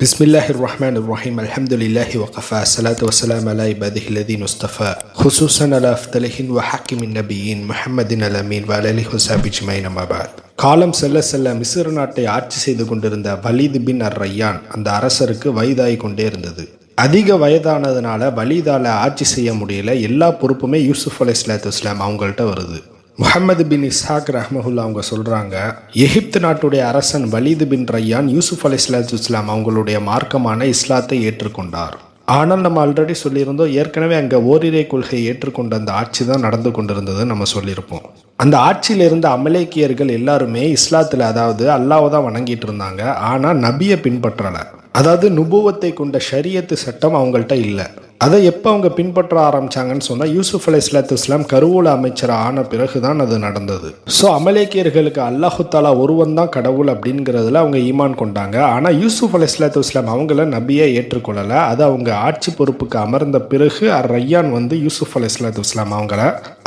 பிஸ்மில்லாஹிர் ரஹ்மானிர் ரஹீம் அல்ஹம்துலில்லாஹி வகஃபா ஸலாத்து வஸ்ஸலாமு அலா இபாதிஹி அல்லதீன இஸ்தஃபா ஹுசூஸன் அலா அஃதலிஹின் வ ஹாக்கிமின் நபியின் முஹம்மதின் அல் அமீன் வ அலிஹி வஸஹ்பிஹி அஜ்மஈன் அம்மா பஅத். காலம் செல்ல செல்ல மிஸ்ர் நாட்டை ஆட்சி செய்து கொண்டிருந்த வலீத் பின் அர் ரய்யான் அந்த அரசருக்கு வயதாகி கொண்டே இருந்தது. அதிக வயதானதுனால வலீதால ஆட்சி செய்ய முடியல. எல்லா பொறுப்புமே யூசுப் அலைஹிஸ்ஸலாத்து வஸ்ஸலாம் அவங்கள்ட்ட வருது. முஹம்மது பின் இஸ்ஹாக் ரஹ்மஹுல்லா அவங்க சொல்கிறாங்க, எகிப்து நாட்டுடைய அரசன் வலீத் பின் ரய்யான் யூசுப் அலைஹிஸ்ஸலாத்து வஸ்ஸலாம் அவங்களுடைய மார்க்கமான இஸ்லாத்தை ஏற்றுக்கொண்டார். ஆனால் நம்ம ஆல்ரெடி சொல்லியிருந்தோம், ஏற்கனவே அங்கே ஓரிரை கொள்கையை ஏற்றுக்கொண்ட அந்த ஆட்சி தான் நடந்து கொண்டிருந்தது நம்ம சொல்லியிருப்போம். அந்த ஆட்சியில் இருந்த அமலேக்கியர்கள் எல்லாருமே இஸ்லாத்தில், அதாவது அல்லாஹ்வை தான் வணங்கிட்டு இருந்தாங்க. ஆனால் நபியை பின்பற்றலை. அதாவது நுபுவத்தை கொண்ட ஷரியத்து சட்டம் அவங்கள்ட்ட இல்லை. அதை எப்போ அவங்க பின்பற்ற ஆரம்பிச்சாங்கன்னு சொன்னால் யூசுப் அலைஹிஸ்ஸலாத்து வஸ்ஸலாம் கருவூல அமைச்சர் ஆன பிறகு தான் அது நடந்தது. ஸோ அமலேக்கியர்களுக்கு அல்லாஹு தாலா ஒருவன் தான் கடவுள் அப்படிங்கிறதுல அவங்க ஈமான் கொண்டாங்க. ஆனால் யூசுப் அலைஹிஸ்ஸலாத்து வஸ்ஸலாம் அவங்கள நபியை ஏற்றுக்கொள்ளலை. அது அவங்க ஆட்சி பொறுப்புக்கு அமர்ந்த பிறகு ரய்யான் யூசுப் அலைஹிஸ்ஸலாத்து வஸ்ஸலாம் அவங்கள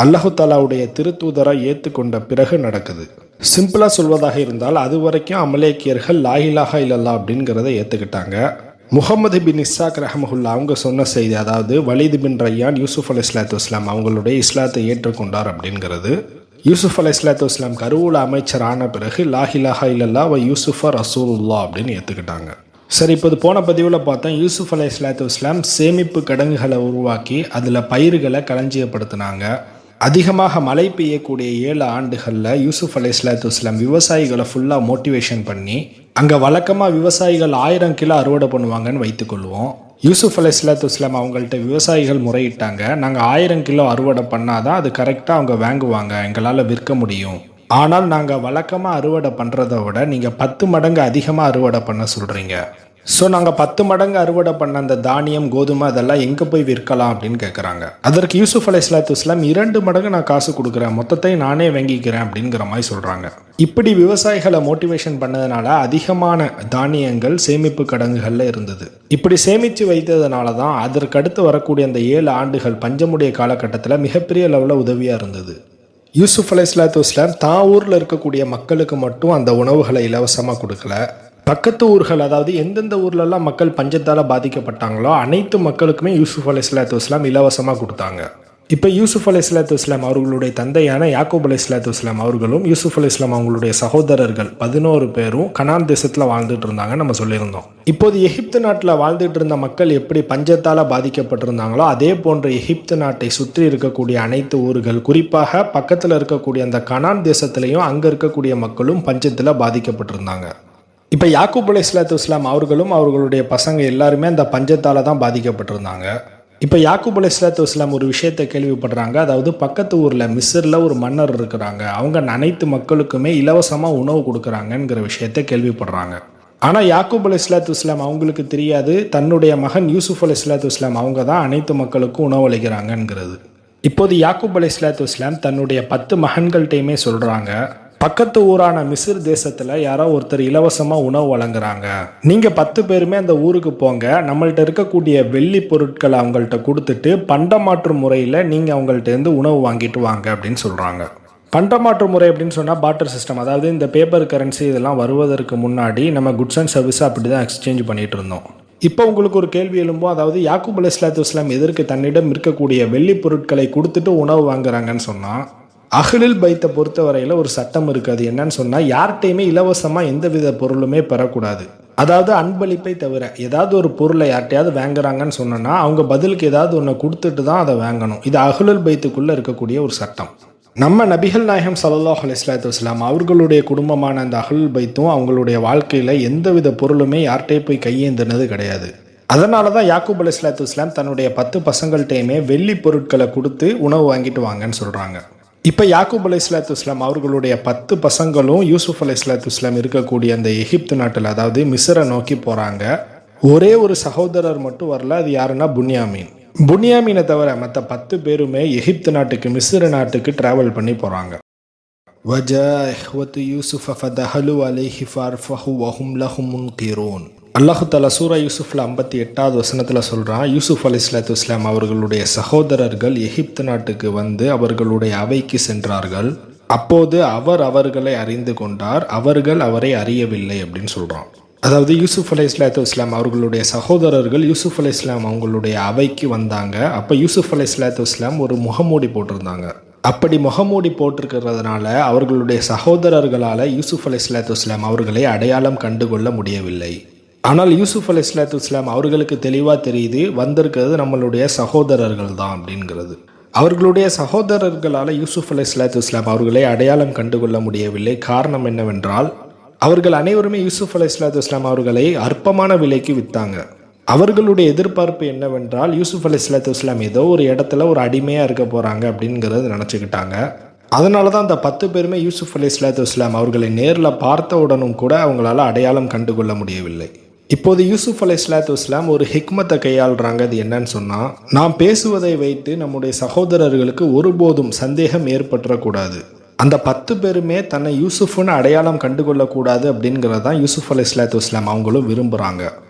அல்லாஹு தாலாவுடைய திருத்தூதரை ஏற்றுக்கொண்ட பிறகு நடக்குது. சிம்பிளாக சொல்வதாக இருந்தால் அது வரைக்கும் அமலேக்கியர்கள் லா இலாஹா இல்லல்லாஹ் அப்படிங்கிறத ஏற்றுக்கிட்டாங்க. முஹம்மது பின் இஸ்ஹாக் ரஹ்மஹுல்லா அவங்க சொன்ன செய்தி, அதாவது வலீத் பின் ரய்யான் யூசுப் அலைஹிஸ்ஸலாத்து வஸ்ஸலாம் அவங்களுடைய இஸ்லாத்தை ஏற்றுக்கொண்டார் அப்படிங்கிறது. யூசுப் அலைஹிஸ்ஸலாத்து வஸ்ஸலாம் கருவூல அமைச்சர் ஆன பிறகு லா இலாஹா இல்லல்லாஹ் வ யூசுஃப ரசூலுல்லாஹ் அப்படின்னு ஏற்றுக்கிட்டாங்க. சரி, இப்போ போன பதிவில் பார்த்தோம், யூசுப் அலைஹிஸ்ஸலாத்து வஸ்ஸலாம் சேமிப்பு கிடங்குகளை உருவாக்கி அதில் பயிர்களை களஞ்சியப்படுத்தினாங்க. அதிகமாக மழை பெய்யக்கூடிய 7 ஆண்டுகளில் யூசுப் அலைஹிஸ்ஸலாத்து வஸ்ஸலாம் விவசாயிகளை ஃபுல்லாக மோட்டிவேஷன் பண்ணி, அங்கே வழக்கமாக விவசாயிகள் 1000 கிலோ அறுவடை பண்ணுவாங்கன்னு வைத்துக்கொள்வோம். யூசுப் அலைஹிஸ்ஸலாத்து வஸ்ஸலாம் அவங்கள்ட்ட விவசாயிகள் முறையிட்டாங்க, நாங்கள் 1000 கிலோ அறுவடை பண்ணாதான் அது கரெக்டாக அவங்க வாங்குவாங்க, எங்களால் விற்க முடியும். ஆனால் நாங்கள் வழக்கமாக அறுவடை பண்ணுறதை விட நீங்கள் 10 மடங்கு அதிகமாக அறுவடை பண்ண சொல்கிறீங்க. ஸோ நாங்கள் 10 மடங்கு அறுவடை பண்ண அந்த தானியம், கோதுமை அதெல்லாம் எங்கே போய் விற்கலாம் அப்படின்னு கேட்குறாங்க. அதற்கு யூசுப் அலைஹிஸ்ஸலாத்து வஸ்ஸலாம் 2 மடங்கு நான் காசு கொடுக்குறேன், மொத்தத்தை நானே வாங்கிக்கிறேன் அப்படிங்கிற மாதிரி சொல்கிறாங்க. இப்படி விவசாயிகளை மோட்டிவேஷன் பண்ணதுனால அதிகமான தானியங்கள் சேமிப்பு கிடங்குகளில் இருந்தது. இப்படி சேமித்து வைத்ததுனால தான் அதற்கு அடுத்து வரக்கூடிய அந்த 7 ஆண்டுகள் பஞ்சமுடைய காலகட்டத்தில் மிகப்பெரிய லெவலில் உதவியாக இருந்தது. யூசுப் அலைஹிஸ்ஸலாத்து வஸ்ஸலாம் தான் ஊரில் இருக்கக்கூடிய மக்களுக்கு மட்டும் அந்த உணவுகளை இலவசமாக கொடுக்கல. பக்கத்து ஊர்கள், அதாவது எந்தெந்த ஊர்லெல்லாம் மக்கள் பஞ்சத்தால் பாதிக்கப்பட்டாங்களோ அனைத்து மக்களுக்குமே யூசுப் அலைஹிஸ்ஸலாத்து வஸ்ஸலாம் இலவசமாக கொடுத்தாங்க. இப்போ யூசுப் அலைஹிஸ்ஸலாத்து வஸ்ஸலாம் அவர்களுடைய தந்தையான யாக்கூப் அலைஹிஸ்ஸலாத்து வஸ்ஸலாம் அவர்களும் யூசுப் அலைஹிஸ்ஸலாம் அவங்களுடைய சகோதரர்கள் 11 பேரும் கனான் தேசத்தில் வாழ்ந்துட்டு இருந்தாங்க நம்ம சொல்லியிருந்தோம். இப்போது எகிப்து நாட்டில் வாழ்ந்துட்டு இருந்த மக்கள் எப்படி பஞ்சத்தால் பாதிக்கப்பட்டிருந்தாங்களோ அதே போன்ற எகிப்து நாட்டை சுற்றி இருக்கக்கூடிய அனைத்து ஊர்கள், குறிப்பாக பக்கத்தில் இருக்கக்கூடிய அந்த கனான் தேசத்திலையும் அங்கே இருக்கக்கூடிய மக்களும் பஞ்சத்தில் பாதிக்கப்பட்டிருந்தாங்க. இப்போ யாக்கூப் அலைஹிஸ்ஸலாத்து வஸ்ஸலாம் அவர்களும் அவர்களுடைய பசங்க எல்லாருமே அந்த பஞ்சத்தால் தான் பாதிக்கப்பட்டிருந்தாங்க. இப்போ யாக்கூப் அலைஹிஸ்ஸலாத்து வஸ்ஸலாம் ஒரு விஷயத்தை கேள்விப்படுறாங்க, அதாவது பக்கத்து ஊரில் மிஸ்ரில் ஒரு மன்னர் இருக்கிறாங்க, அவங்க அனைத்து மக்களுக்குமே இலவசமாக உணவு கொடுக்குறாங்கங்கிற விஷயத்தை கேள்விப்படுறாங்க. ஆனால் யாக்கூப் அலைஹிஸ்ஸலாத்து வஸ்ஸலாம் அவங்களுக்கு தெரியாது, தன்னுடைய மகன் யூசுப் அலைஹிஸ்ஸலாத்து வஸ்ஸலாம் அவங்க தான் அனைத்து மக்களுக்கும் உணவு அளிக்கிறாங்கங்கிறது. இப்போது யாக்கூப் அலைஹிஸ்ஸலாத்து வஸ்ஸலாம் தன்னுடைய 10 மகன்கள்கிட்டையுமே சொல்கிறாங்க, பக்கத்து ஊரான மிஸ்ர் தேசத்தில் யாரோ ஒருத்தர் இலவசமாக உணவு வழங்குறாங்க, நீங்கள் 10 பேருமே அந்த ஊருக்கு போங்க, நம்மள்ட்ட இருக்கக்கூடிய வெள்ளி பொருட்களை அவங்கள்ட்ட கொடுத்துட்டு பண்டமாற்று முறையில் நீங்கள் அவங்கள்ட்டேருந்து உணவு வாங்கிட்டு வாங்க அப்படின்னு சொல்கிறாங்க. பண்டமாற்று முறை அப்படின்னு சொன்னால் பார்ட்டர் சிஸ்டம், அதாவது இந்த பேப்பர் கரன்சி இதெல்லாம் வருவதற்கு முன்னாடி நம்ம குட்ஸ் அண்ட் சர்வீஸை அப்படி தான் எக்ஸ்சேஞ்ச் பண்ணிட்டு இருந்தோம். இப்போ உங்களுக்கு ஒரு கேள்வி எழும்போது, அதாவது யாக்கூப் அலைஹிஸ்ஸலாத்து வஸ்ஸலாம் எதற்கு தன்னிடம் இருக்கக்கூடிய வெள்ளி பொருட்களை கொடுத்துட்டு உணவு வாங்குறாங்கன்னு சொன்னால், அஹ்லுல் பைத்தை பொறுத்தவரையில் ஒரு சட்டம் இருக்குது. அது என்னன்னு சொன்னால், யார்கிட்டையுமே இலவசமாக எந்தவித பொருளுமே பெறக்கூடாது. அதாவது அன்பளிப்பை தவிர ஏதாவது ஒரு பொருளை யார்கிட்டையாவது வாங்குறாங்கன்னு சொன்னோன்னா அவங்க பதிலுக்கு ஏதாவது ஒன்று கொடுத்துட்டு தான் அதை வாங்கணும். இது அஹ்லுல் பைத்துக்குள்ளே இருக்கக்கூடிய ஒரு சட்டம். நம்ம நபிகள் நாயகம் ஸல்லல்லாஹு அலைஹி வஸல்லம் அவர்களுடைய குடும்பமான அந்த அஹ்லுல் பைத்தும் அவங்களுடைய வாழ்க்கையில் எந்தவித பொருளுமே யார்கிட்டையும் போய் கையேந்தினது கிடையாது. அதனால தான் யாக்கூப் அலைஹிஸ்ஸலாத்து வஸ்ஸலாம் தன்னுடைய 10 பசங்கள்கிட்டையுமே வெள்ளி பொருட்களை கொடுத்து உணவு வாங்கிட்டு வாங்கன்னு சொல்கிறாங்க. இப்போ யாக்கூப் அலைஹிஸ்ஸலாத்து வஸ்ஸலாம் அவர்களுடைய 10 பசங்களும் யூசுப் அலைஹிஸ்ஸலாத்து வஸ்ஸலாம் இருக்கக்கூடிய அந்த எகிப்து நாட்டில், அதாவது மிஸ்ரை நோக்கி போகிறாங்க. ஒரே ஒரு சகோதரர் மட்டும் வரல, அது யாருன்னா புன்யாமீன். புன்யாமீனை தவிர மற்ற 10 பேருமே எகிப்து நாட்டுக்கு, மிஸ்ர் நாட்டுக்கு டிராவல் பண்ணி போகிறாங்க. வஜா இஹ்வத்து யூசுஃப ஃபதஹலு அலைஹி ஃபர்ஃபஹு வஹும் லஹு முன்கிரூன். அல்லாஹு தஆலா சூரா யூசுஃப்ல 58வது வசனத்தில் சொல்கிறான், யூசுப் அலைஹிஸ்ஸலாத்து வஸ்ஸலாம் அவர்களுடைய சகோதரர்கள் எகிப்து நாட்டுக்கு வந்து அவர்களுடைய அவைக்கு சென்றார்கள். அப்போது அவர் அவர்களை அறிந்து கொண்டார், அவர்கள் அவரை அறியவில்லை அப்படின்னு சொல்கிறான். அதாவது யூசுப் அலைஹிஸ்ஸலாத்து வஸ்ஸலாம் அவர்களுடைய சகோதரர்கள் யூசுப் அலைஹிஸ்ஸலாம் அவங்களுடைய அவைக்கு வந்தாங்க. அப்போ யூசுப் அலைஹிஸ்ஸலாத்து வஸ்ஸலாம் ஒரு முகமூடி போட்டிருந்தாங்க. அப்படி முகமூடி போட்டிருக்கிறதுனால அவர்களுடைய சகோதரர்களால் யூசுப் அலைஹிஸ்ஸலாத்து வஸ்ஸலாம் அவர்களை அடையாளம் கண்டுகொள்ள முடியவில்லை. ஆனால் யூசுப் அலைஹிஸ்ஸலாத்து வஸ்ஸலாம் அவர்களுக்கு தெளிவாக தெரியுது வந்திருக்கிறது நம்மளுடைய சகோதரர்கள் தான் அப்படிங்கிறது. அவர்களுடைய சகோதரர்களால் யூசுப் அலைஹிஸ்ஸலாத்து வஸ்ஸலாம் அவர்களை அடையாளம் கண்டுகொள்ள முடியவில்லை. காரணம் என்னவென்றால் அவர்கள் அனைவருமே யூசுப் அலைஹிஸ்ஸலாத்து வஸ்ஸலாம் அவர்களை அற்பமான விலைக்கு விற்றாங்க. அவர்களுடைய எதிர்பார்ப்பு என்னவென்றால் யூசுப் அலைஹிஸ்ஸலாத்து வஸ்ஸலாம் ஏதோ ஒரு இடத்துல ஒரு அடிமையாக இருக்க போகிறாங்க அப்படிங்கிறது நினச்சிக்கிட்டாங்க. அதனால தான் அந்த 10 பேருமே யூசுப் அலைஹிஸ்ஸலாத்து வஸ்ஸலாம் அவர்களை நேரில் பார்த்த உடனும் கூட அவங்களால அடையாளம் கண்டுகொள்ள முடியவில்லை. இப்போது யூசுப் அலைஹிஸ்ஸலாத்து வஸ்ஸலாம் ஒரு ஹிக்மத்தை கையாளுறாங்க. அது என்னன்னு சொன்னால், நாம் பேசுவதை வைத்து நம்முடைய சகோதரர்களுக்கு ஒருபோதும் சந்தேகம் ஏற்பட்டுறக்கூடாது. அந்த 10 பேருமே தன்னை யூசுஃப்னு அடையாளம் கண்டுகொள்ளக்கூடாது அப்படிங்கிறது தான் யூசுப் அலைஹிஸ்ஸலாத்து வஸ்ஸலாம் அவங்களும் விரும்புகிறாங்க.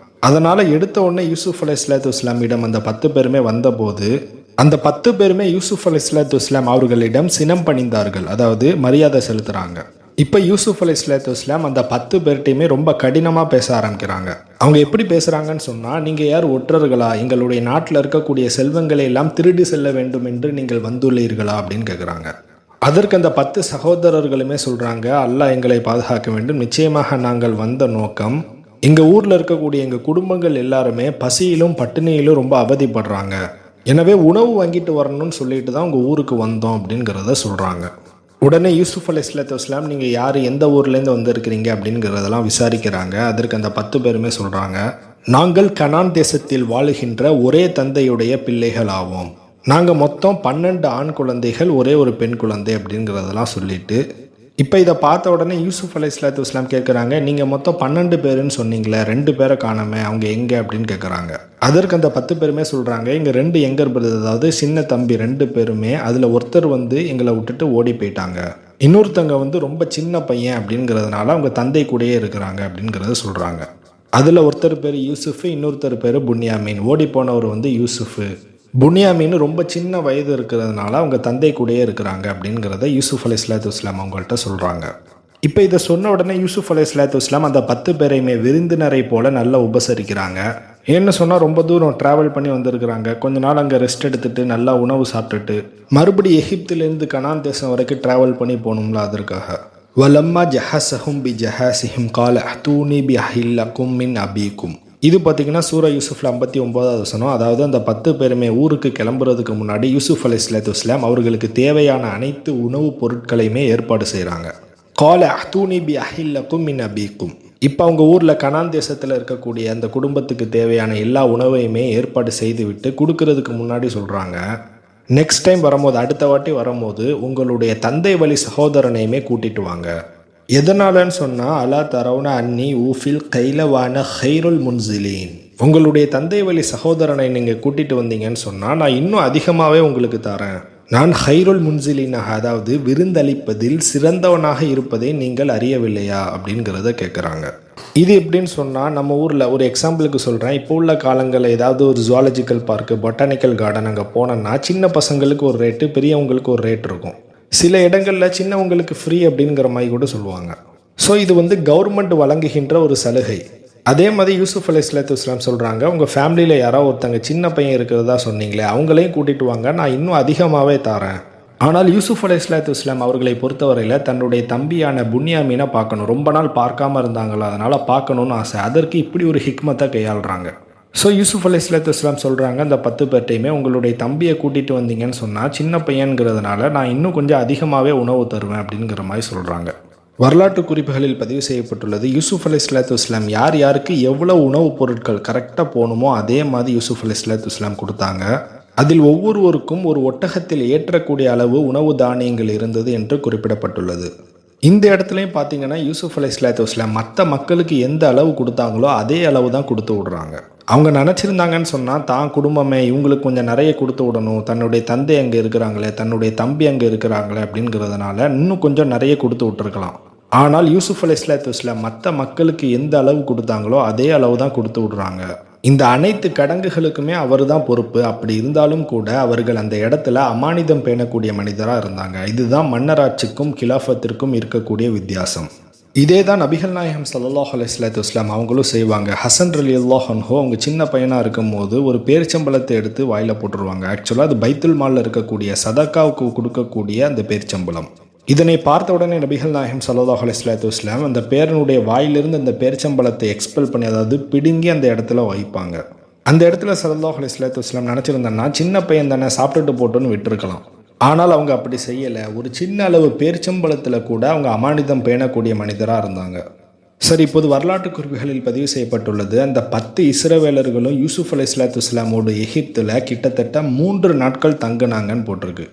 அதனால் எடுத்த உடனே யூசுப் அலைஹிஸ்ஸலாத்து வஸ்ஸலாமிடம் அந்த 10 பேருமே வந்தபோது அந்த 10 பேருமே யூசுப் அலைஹிஸ்ஸலாத்து வஸ்ஸலாம் அவர்களிடம் சினம் பணிந்தார்கள், அதாவது மரியாதை செலுத்துகிறாங்க. இப்போ யூசுப் அலைஹிஸ்ஸலாத்து வஸ்ஸலாம் அந்த 10 பேர்ட்டையுமே ரொம்ப கடினமாக பேச ஆரம்பிக்கிறாங்க. அவங்க எப்படி பேசுகிறாங்கன்னு சொன்னால், நீங்கள் யார் ஒற்றர்களா, எங்களுடைய நாட்டில் இருக்கக்கூடிய செல்வங்களை எல்லாம் திருடி செல்ல வேண்டும் என்று நீங்கள் வந்துள்ளீர்களா அப்படின்னு கேட்குறாங்க. அதற்கு அந்த 10 சகோதரர்களுமே சொல்கிறாங்க, அல்லாஹ் எங்களை பாதுகாக்க வேண்டும், நிச்சயமாக நாங்கள் வந்த நோக்கம் எங்கள் ஊரில் இருக்கக்கூடிய எங்கள் குடும்பங்கள் எல்லாருமே பசியிலும் பட்டினியிலும் ரொம்ப அவதிப்படுறாங்க. எனவே உணவு வாங்கிட்டு வரணும்னு சொல்லிட்டு தான் உங்கள் ஊருக்கு வந்தோம் அப்படிங்கிறத சொல்கிறாங்க. உடனே யூசுப் அலைஹிஸ்ஸலாத்து வஸ்ஸலாம் நீங்கள் யார், எந்த ஊர்லேருந்து வந்திருக்கிறீங்க அப்படிங்கிறதெல்லாம் விசாரிக்கிறாங்க. அதற்கு அந்த 10 பேருமே சொல்கிறாங்க, நாங்கள் கனான் தேசத்தில் வாழுகின்ற ஒரே தந்தையுடைய பிள்ளைகள் ஆவோம். நாங்கள் மொத்தம் 12 ஆண் குழந்தைகள், ஒரே ஒரு பெண் குழந்தை அப்படிங்கிறதெல்லாம் சொல்லிட்டு, இப்போ இதை பார்த்த உடனே யூசுப் அலைஹிஸ்ஸலாத்து வஸ்ஸலாம் கேட்குறாங்க, நீங்கள் மொத்தம் 12 பேருன்னு சொன்னீங்களே, 2 பேரை காணாமே, அவங்க எங்கே அப்படின்னு கேட்குறாங்க. அதற்கு அந்த 10 பேருமே சொல்கிறாங்க, எங்கள் 2 யங்கர் பிரதர், அதாவது சின்ன தம்பி 2 பேருமே, அதில் ஒருத்தர் எங்களை விட்டுட்டு ஓடி போயிட்டாங்க, இன்னொருத்தங்க ரொம்ப சின்ன பையன் அப்படிங்கிறதுனால அவங்க தந்தை கூடயே இருக்கிறாங்க அப்படிங்கிறத சொல்கிறாங்க. அதில் ஒருத்தர் பேர் யூசுஃப், இன்னொருத்தர் பேர் புன்யாமீன். ஓடி போனவர் யூசுஃபு, புன்யாமீன் ரொம்ப சின்ன வயது இருக்கிறதுனால அவங்க தந்தை கூடயே இருக்கிறாங்க அப்படிங்கிறத யூசுப் அலைஹிஸ்ஸலாத்து வஸ்ஸலாம் அவங்கள்ட்ட சொல்கிறாங்க. இப்போ இதை சொன்ன உடனே யூசுப் அலைஹிஸ்ஸலாத்து வஸ்ஸலாம் அந்த 10 பேரையுமே விருந்தினரை போல் நல்லா உபசரிக்கிறாங்க. ஏன்னு சொன்னால், ரொம்ப தூரம் ட்ராவல் பண்ணி வந்திருக்கிறாங்க, கொஞ்ச நாள் அங்கே ரெஸ்ட் எடுத்துட்டு நல்லா உணவு சாப்பிட்டுட்டு மறுபடியும் எகிப்திலேருந்து கனான் தேசம் வரைக்கும் ட்ராவல் பண்ணி போகணும்ல, அதற்காக. வலம்மா ஜஹஸஹும் பி ஜஹாஸிஹிம் கால அஹ்தூனி பி அஹில்லக்கும் மின் அபீக்கும். இது பார்த்திங்கன்னா சூரா யூசுஃப்ல 59வது வசனம். அதாவது அந்த 10 பேருமே ஊருக்கு கிளம்புறதுக்கு முன்னாடி யூசுப் அலைஹிஸ்ஸலாத்து வஸ்ஸலாம் அவர்களுக்கு தேவையான அனைத்து உணவுப் பொருட்களையுமே ஏற்பாடு செய்கிறாங்க. கால அஹ்தூனி பி அஹில்லக்கும் மின் அபீக்கும். இப்போ அவங்க ஊரில் கனான் தேசத்தில் இருக்கக்கூடிய அந்த குடும்பத்துக்கு தேவையான எல்லா உணவையுமே ஏற்பாடு செய்துவிட்டு கொடுக்கறதுக்கு முன்னாடி சொல்கிறாங்க, நெக்ஸ்ட் டைம் வரும்போது, அடுத்த வாட்டி வரும்போது உங்களுடைய தந்தை வழி சகோதரனையுமே கூட்டிட்டு வாங்க. எதனாலன்னு சொன்னால், அலா தரவுன அன்னி ஊஃபில் கைலவான ஹைருல் முன்சிலீன். உங்களுடைய தந்தை வழி சகோதரனை நீங்கள் கூட்டிட்டு வந்தீங்கன்னு சொன்னால் நான் இன்னும் அதிகமாகவே உங்களுக்கு தரேன். நான் ஹைருல் முன்சிலீனாக, அதாவது விருந்தளிப்பதில் சிறந்தவனாக இருப்பதை நீங்கள் அறியவில்லையா அப்படிங்கிறத கேட்குறாங்க. இது எப்படின்னு சொன்னால், நம்ம ஊரில் ஒரு எக்ஸாம்பிளுக்கு சொல்கிறேன். இப்போ உள்ள காலங்களில் ஏதாவது ஒரு ஜுவாலஜிக்கல் பார்க்கு, பொட்டானிக்கல் கார்டன் அங்கே போனோன்னா சின்ன பசங்களுக்கு ஒரு ரேட்டு, பெரியவங்களுக்கு ஒரு ரேட் இருக்கும். சில இடங்களில் சின்னவங்களுக்கு ஃப்ரீ அப்படிங்கிற மாதிரி கூட சொல்லுவாங்க. ஸோ இது கவர்மெண்ட் வழங்குகின்ற ஒரு சலுகை. அதே மாதிரி யூசுப் அலைஹிஸ்ஸலாத்து வஸ்ஸலாம் சொல்கிறாங்க, உங்கள் ஃபேமிலியில் யாராவது ஒருத்தங்க சின்ன பையன் இருக்கிறதா சொன்னீங்களே, அவங்களையும் கூட்டிகிட்டு வாங்க, நான் இன்னும் அதிகமாகவே தரேன். ஆனால் யூசுப் அலைஹிஸ்ஸலாத்து வஸ்ஸலாம் அவர்களை பொறுத்தவரையில் தன்னுடைய தம்பியான புன்யாமீனை பார்க்கணும். ரொம்ப நாள் பார்க்காம இருந்தாங்களா, அதனால் பார்க்கணுன்னு ஆசை. அதற்கு இப்படி ஒரு ஹிக்மத்தை கையாளுறாங்க. ஸோ யூசுப் அலைஹிஸ்ஸலாத்து வஸ்ஸலாம் சொல்கிறாங்க, அந்த 10 பேர்ட்டையுமே உங்களுடைய தம்பியை கூட்டிகிட்டு வந்தீங்கன்னு சொன்னால் சின்ன பையன்கிறதுனால நான் இன்னும் கொஞ்சம் அதிகமாகவே உணவு தருவேன் அப்படிங்கிற மாதிரி சொல்கிறாங்க. வரலாற்று குறிப்புகளில் பதிவு செய்யப்பட்டுள்ளது, யூசுப் அலைஹிஸ்ஸலாத்து வஸ்ஸலாம் யார் யாருக்கு எவ்வளோ உணவுப் பொருட்கள் கரெக்டாக போகணுமோ அதே மாதிரி யூசுப் அலைஹிஸ்ஸலாத்து வஸ்ஸலாம் கொடுத்தாங்க. அதில் ஒவ்வொருவருக்கும் ஒரு ஒட்டகத்தில் ஏற்றக்கூடிய அளவு உணவு தானியங்கள் இருந்தது என்று குறிப்பிடப்பட்டுள்ளது. இந்த இடத்துலையும் பார்த்தீங்கன்னா யூசுப் அலைஹிஸ்ஸலாத்து வஸ்ஸலாம் மற்ற மக்களுக்கு எந்த அளவு கொடுத்தாங்களோ அதே அளவு தான் கொடுத்து விடுறாங்க. அவங்க நினச்சிருந்தாங்கன்னு சொன்னால் தான் குடும்பமே இவங்களுக்கு கொஞ்சம் நிறைய கொடுத்து விடணும், தன்னுடைய தந்தை அங்கே இருக்கிறாங்களே, தன்னுடைய தம்பி அங்கே இருக்கிறாங்களே அப்படிங்கிறதுனால இன்னும் கொஞ்சம் நிறைய கொடுத்து விட்டுருக்கலாம். ஆனால் யூசுப் அலைஹிஸ்ஸலாத்து வஸ்ஸலாம் மற்ற மக்களுக்கு எந்த அளவு கொடுத்தாங்களோ அதே அளவு தான் கொடுத்து விடுறாங்க. இந்த அனைத்து கடங்குகளுக்குமே அவர் தான் பொறுப்பு. அப்படி இருந்தாலும் கூட அவர்கள் அந்த இடத்துல அமானிதம் பேணக்கூடிய மனிதராக இருந்தாங்க. இதுதான் மன்னராட்சிக்கும் கிலாஃபத்திற்கும் இருக்கக்கூடிய வித்தியாசம். இதே தான் நபிகள் நாயகம் ஸல்லல்லாஹு அலைஹி வஸல்லம் அவங்களும் செய்வாங்க. ஹசன் ரலியல்லாஹு அன்ஹு அவங்க சின்ன பையனாக இருக்கும்போது ஒரு பேரிச்சம்பழத்தை எடுத்து வாயில் போட்டுருவாங்க. ஆக்சுவலாக அது பைத்துல் மாலில் இருக்கக்கூடிய சதக்காவுக்கு கொடுக்கக்கூடிய அந்த பேரிச்சம்பழம். இதனை பார்த்த உடனே நபிகள் நாயகம் ஸல்லல்லாஹு அலைஹி வஸல்லம் அந்த பேரனுடைய வாயிலிருந்து அந்த பேரிச்சம்பழத்தை எக்ஸ்பெல் பண்ணி, அதாவது பிடுங்கி அந்த இடத்துல வைப்பாங்க. அந்த இடத்துல ஸல்லல்லாஹு அலைஹி வஸல்லம் நினச்சிருந்தேன்னா சின்ன பையன் தானே சாப்பிட்டுட்டு போட்டோன்னு விட்டுருக்கலாம். ஆனால் அவங்க அப்படி செய்யலை. ஒரு சின்ன அளவு பேரிச்சம்பழத்தில் கூட அவங்க அமானிதம் பேணக்கூடிய மனிதராக இருந்தாங்க. சரி, இப்போது வரலாற்று குறிப்புகளில் பதிவு செய்யப்பட்டுள்ளது, அந்த 10 இஸ்ரவேலர்களும் யூசுப் அலைஹிஸ்ஸலாமோடு எகிப்தில் கிட்டத்தட்ட 3 நாட்கள் தங்கினாங்கன்னு போட்டிருக்கு.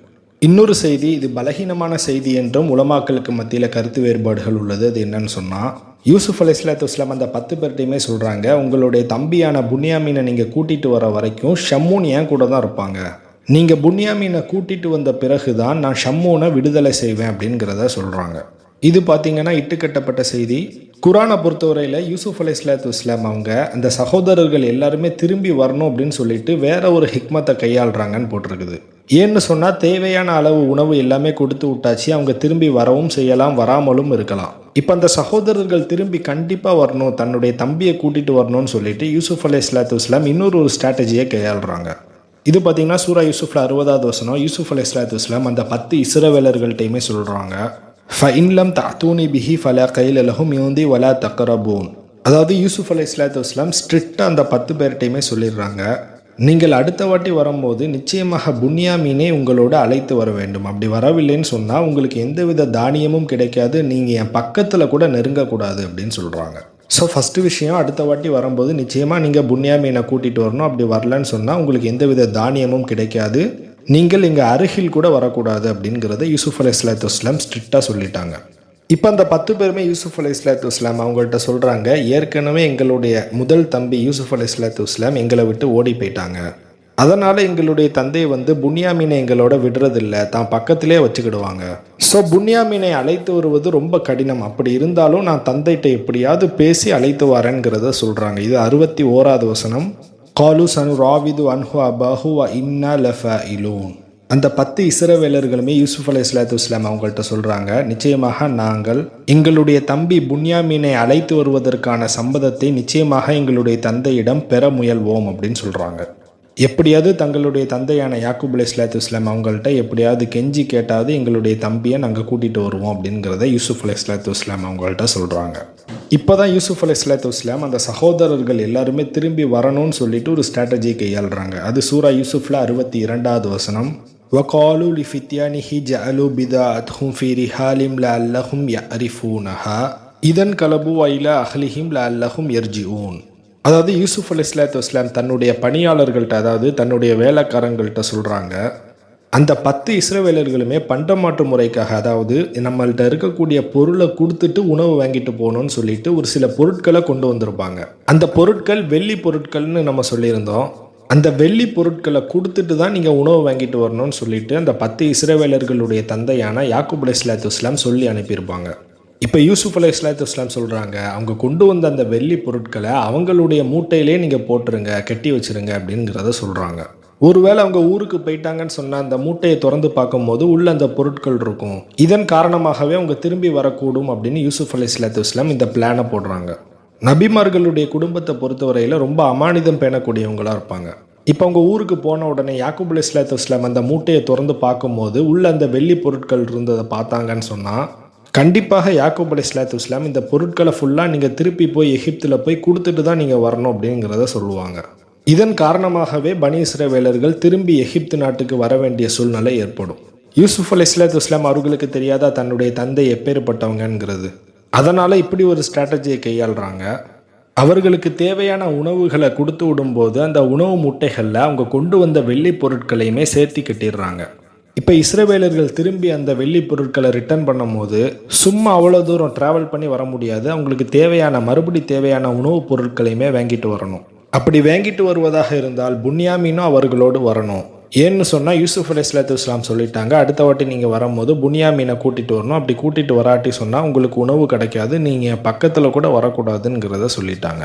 இன்னொரு செய்தி, இது பலகீனமான செய்தி என்றும் உலமாக்களுக்கு மத்தியில் கருத்து வேறுபாடுகள் உள்ளது. அது என்னன்னு சொன்னால், யூசுப் அலைஹிஸ்ஸலாம் அந்த 10 பேர்ட்டையுமே சொல்கிறாங்க, உங்களுடைய தம்பியான புன்யாமீனை நீங்கள் கூட்டிகிட்டு வர வரைக்கும் ஷம்மூன் ஏன் கூட தான் இருப்பாங்க. நீங்கள் புன்யாமீனை கூட்டிகிட்டு வந்த பிறகு தான் நான் ஷம்மூனை விடுதலை செய்வேன் அப்படிங்கிறத சொல்கிறாங்க. இது பார்த்திங்கன்னா இட்டுக்கட்டப்பட்ட செய்தி. குரானை பொறுத்தவரையில் யூசுப் அலைஹிஸ்ஸலாம் அவங்க அந்த சகோதரர்கள் எல்லாருமே திரும்பி வரணும் அப்படின்னு சொல்லிட்டு வேற ஒரு ஹிக்மத்தை கையாளுறாங்கன்னு போட்டிருக்குது. ஏன்னு சொன்னால், தேவையான அளவு உணவு எல்லாமே கொடுத்து விட்டாச்சு, அவங்க திரும்பி வரவும் செய்யலாம், வராமலும் இருக்கலாம். இப்போ அந்த சகோதரர்கள் திரும்பி கண்டிப்பாக வரணும், தன்னுடைய தம்பியை கூட்டிகிட்டு வரணும்னு சொல்லிட்டு யூசுப் அலைஹிஸ்ஸலாம் இன்னொரு ஸ்ட்ராட்டஜியை கையாளுறாங்க. இது பார்த்திங்கன்னா சூரா யூசுஃபில் 60வது வசனம். யூசுப் அலைஹிஸ்ஸலாம் அந்த 10 இஸ்ரவேலர்கள்ட்டையுமே சொல்கிறாங்க, ஃபஇன்லம் தஅதூனி பிஹி ஃபலா கைல லஹும் யூந்தி வலா தக்ரபூன். அதாவது யூசுப் அலைஹிஸ்ஸலாம் ஸ்ட்ரிக்டாக அந்த 10 பேர்ட்டையுமே சொல்லிடுறாங்க, நீங்கள் அடுத்த வாட்டி வரும்போது நிச்சயமாக புன்யாமீனை உங்களோட அழைத்து வர வேண்டும். அப்படி வரவில்லைன்னு சொன்னால் உங்களுக்கு எந்தவித தானியமும் கிடைக்காது, நீங்கள் என் பக்கத்தில் கூட நெருங்கக்கூடாது அப்படின்னு சொல்கிறாங்க. ஸோ ஃபஸ்ட்டு விஷயம், அடுத்த வாட்டி வரும்போது நிச்சயமாக நீங்கள் புன்யாமீனை கூட்டிகிட்டு வரணும். அப்படி வரலன்னு சொன்னால் உங்களுக்கு எந்தவித தானியமும் கிடைக்காது, நீங்கள் இங்கே அருகில் கூட வரக்கூடாது அப்படிங்கிறத யூசுப் அலைஹிஸ்ஸலாம் ஸ்ட்ரிக்டாக சொல்லிட்டாங்க. இப்போ அந்த 10 பேருமே யூசுப் அலைஹிஸ்ஸலாம் அவங்கள்ட்ட சொல்கிறாங்க, ஏற்கனவே எங்களுடைய முதல் தம்பி யூசுப் அலைஹிஸ்ஸலாம் எங்களை விட்டு ஓடி போயிட்டாங்க. அதனால் எங்களுடைய தந்தை புன்யாமீனை எங்களோட விடுறதில்லை, தான் பக்கத்திலே வச்சுக்கிடுவாங்க. ஸோ புன்யாமீனை அழைத்து வருவது ரொம்ப கடினம். அப்படி இருந்தாலும் நான் தந்தைகிட்ட எப்படியாவது பேசி அழைத்து வரேங்கிறத சொல்கிறாங்க. இது 61வது வசனம். காலு சனு ராவிது அன்ஹு அபாஹு வ இன்னா லஃபாயிலூன். அந்த 10 இஸ்ரவேலர்களுமே யூசுப் அலைஹிஸ்ஸலாம் அவங்கள்ட்ட சொல்கிறாங்க, நிச்சயமாக நாங்கள் எங்களுடைய தம்பி புன்யாமீனை அழைத்து வருவதற்கான சம்மதத்தை நிச்சயமாக எங்களுடைய தந்தையிடம் பெற முயல்வோம் அப்படின்னு சொல்கிறாங்க. எப்படியாவது தங்களுடைய தந்தையான யாக்கூப் அலைஹிஸ்ஸலாம் அவங்கள்ட்ட எப்படியாவது கெஞ்சி கேட்டாவது எங்களுடைய தம்பியை நாங்கள் கூட்டிகிட்டு வருவோம் அப்படிங்கிறத யூசுப் அலைஹிஸ்ஸலாம் அவங்கள்ட்ட சொல்கிறாங்க. இப்போ தான் யூசுப் அலைஹிஸ்ஸலாம் அந்த சகோதரர்கள் எல்லாருமே திரும்பி வரணும்னு சொல்லிட்டு ஒரு ஸ்ட்ராட்டஜி கையாளுறாங்க. அது சூரா யூசுஃபில் 62வது வசனம். وَقَالُوا لِفِتْيَانِهِ جَعَلُوا بِضَاعَتَهُمْ فِي رِحَالِهِمْ لَعَلَّهُمْ يَعْرِفُونَهَا إِذَا انقَلَبُوا إِلَى أَهْلِهِمْ لَعَلَّهُمْ يَرْجِعُونَ. அதாவது யூசுப் அலைஹிஸ்ஸலாம் தன்னுடைய பணியாளர்கள்ட்ட, அதாவது தன்னுடைய வேலைக்காரங்கள்ட்ட சொல்கிறாங்க, அந்த 10 இஸ்ரவேலர்களுமே பண்டமாற்று முறைக்காக, அதாவது நம்மள்ட்ட இருக்கக்கூடிய பொருளை கொடுத்துட்டு உணவு வாங்கிட்டு போகணும்னு சொல்லிட்டு ஒரு சில பொருட்களை கொண்டு வந்திருப்பாங்க. அந்த பொருட்கள் வெள்ளி பொருட்கள்னு நம்ம சொல்லியிருந்தோம். அந்த வெள்ளி பொருட்களை கொடுத்துட்டு தான் நீங்கள் உணவு வாங்கிட்டு வரணும்னு சொல்லிட்டு அந்த 10 இஸ்ரவேலர்களுடைய தந்தையான யாக்கூப் அலைஹிஸ்ஸலாம் சொல்லி அனுப்பியிருப்பாங்க. இப்போ யூசுப் அலைஹிஸ்ஸலாம் சொல்கிறாங்க, அவங்க கொண்டு வந்த அந்த வெள்ளி பொருட்களை அவங்களுடைய மூட்டையிலே நீங்கள் போட்டுருங்க, கட்டி வச்சுருங்க அப்படிங்கிறத சொல்கிறாங்க. ஒருவேளை அவங்க ஊருக்கு போயிட்டாங்கன்னு சொன்னால் அந்த மூட்டையை திறந்து பார்க்கும்போது உள்ள அந்த பொருட்கள் இருக்கும். இதன் காரணமாகவே அவங்க திரும்பி வரக்கூடும் அப்படின்னு யூசுப் அலைஹிஸ்ஸலாம் இந்த பிளானை போடுறாங்க. நபிமார்களுடைய குடும்பத்தை பொறுத்தவரையில் ரொம்ப அமானிதம் பேணக்கூடியவங்களாக இருப்பாங்க. இப்போ அவங்க ஊருக்கு போன உடனே யாக்கூப் அலைஹிஸ்ஸலாம் அந்த மூட்டையை திறந்து பார்க்கும்போது உள்ள அந்த வெள்ளி பொருட்கள் இருந்ததை பார்த்தாங்கன்னு சொன்னால் கண்டிப்பாக யாக்கூப் அலைஹிஸ்ஸலாம் இந்த பொருட்களை ஃபுல்லாக நீங்கள் திருப்பி போய் எகிப்தில் போய் கொடுத்துட்டு தான் நீங்கள் வரணும் அப்படிங்கிறத சொல்லுவாங்க. இதன் காரணமாகவே பனி இஸ்ரவேலர்கள் திரும்பி எகிப்து நாட்டுக்கு வர வேண்டிய சூழ்நிலை ஏற்படும். யூசுப் அலைஹிஸ்ஸலாம் அவர்களுக்கு தெரியாதா தன்னுடைய தந்தை எப்பேற்பட்டவங்கிறது. அதனால் இப்படி ஒரு ஸ்ட்ராட்டஜியை கையாளுறாங்க. அவர்களுக்கு தேவையான உணவுகளை கொடுத்து விடும்போது அந்த உணவு முட்டைகளில் அவங்க கொண்டு வந்த வெள்ளி பொருட்களையுமே சேர்த்து கட்டிடுறாங்க. இப்போ இஸ்ரவேலர்கள் திரும்பி அந்த வெள்ளி பொருட்களை ரிட்டர்ன் பண்ணும்போது சும்மா அவ்வளோ தூரம் ட்ராவல் பண்ணி வர முடியாது. அவங்களுக்கு தேவையான உணவுப் பொருட்களையுமே வாங்கிட்டு வரணும். அப்படி வாங்கிட்டு வருவதாக இருந்தால் புன்யாமீனும் அவர்களோடு வரணும். ஏன்னு சொன்னால் யூசுப் அலைஹிஸ்ஸலாம் சொல்லிட்டாங்க, அடுத்த வாட்டி நீங்கள் வரும்போது புன்யாமீனை கூட்டிகிட்டு வரணும். அப்படி கூட்டிகிட்டு வராட்டி சொன்னால் உங்களுக்கு உணவு கிடைக்காது, நீங்கள் பக்கத்தில் கூட வரக்கூடாதுங்கிறத சொல்லிட்டாங்க.